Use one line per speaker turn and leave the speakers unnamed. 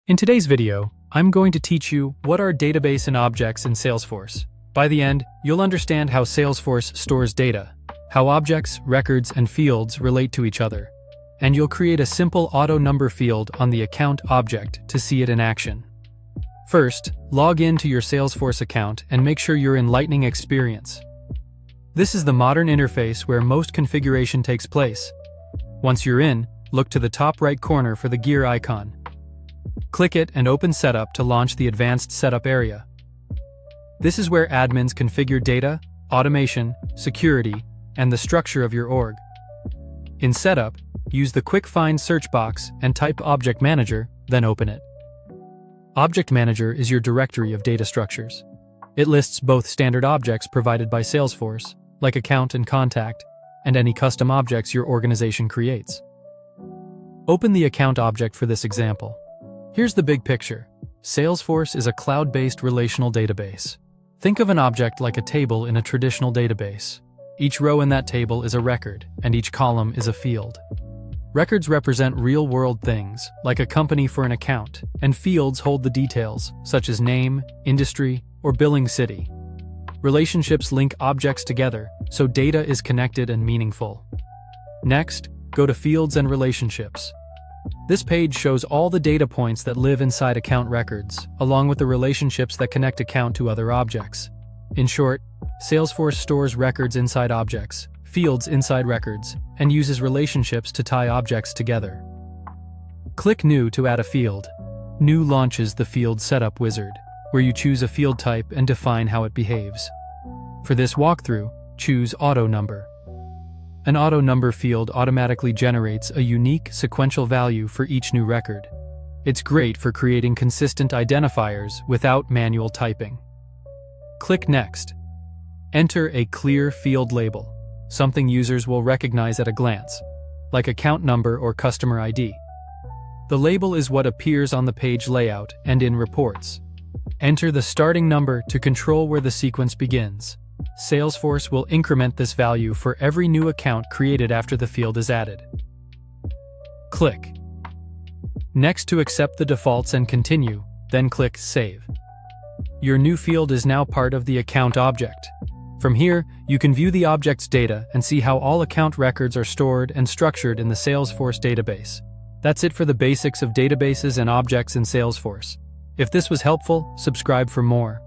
In today's video, I'm going to teach you what are database and objects in Salesforce. By the end, you'll understand how Salesforce stores data, how objects, records, and fields relate to each other, and you'll create a simple auto number field on the account object to see it in action. First, log in to your Salesforce account and make sure you're in Lightning Experience. This is the modern interface where most configuration takes place. Once you're in, look to the top right corner for the gear icon. Click it and open Setup to launch the Advanced Setup area. This is where admins configure data, automation, security, and the structure of your org. In Setup, use the Quick Find search box and type Object Manager, then open it. Object Manager is your directory of data structures. It lists both standard objects provided by Salesforce, like account and contact, and any custom objects your organization creates. Open the account object for this example. Here's the big picture. Salesforce is a cloud-based relational database. Think of an object like a table in a traditional database. Each row in that table is a record, and each column is a field. Records represent real-world things, like a company for an account, and fields hold the details, such as name, industry, or billing city. Relationships link objects together, so data is connected and meaningful. Next, go to Fields and Relationships. This page shows all the data points that live inside account records, along with the relationships that connect account to other objects. In short, Salesforce stores records inside objects, fields inside records, and uses relationships to tie objects together. Click New to add a field. New launches the Field Setup wizard, where you choose a field type and define how it behaves. For this walkthrough, choose Auto Number. An auto number field automatically generates a unique sequential value for each new record. It's great for creating consistent identifiers without manual typing. Click Next. Enter a clear field label, something users will recognize at a glance, like account number or customer ID. The label is what appears on the page layout and in reports. Enter the starting number to control where the sequence begins. Salesforce will increment this value for every new account created after the field is added. Click Next to accept the defaults and continue, then click Save. Your new field is now part of the account object. From here, you can view the object's data and see how all account records are stored and structured in the Salesforce database. That's it for the basics of databases and objects in Salesforce. If this was helpful, subscribe for more.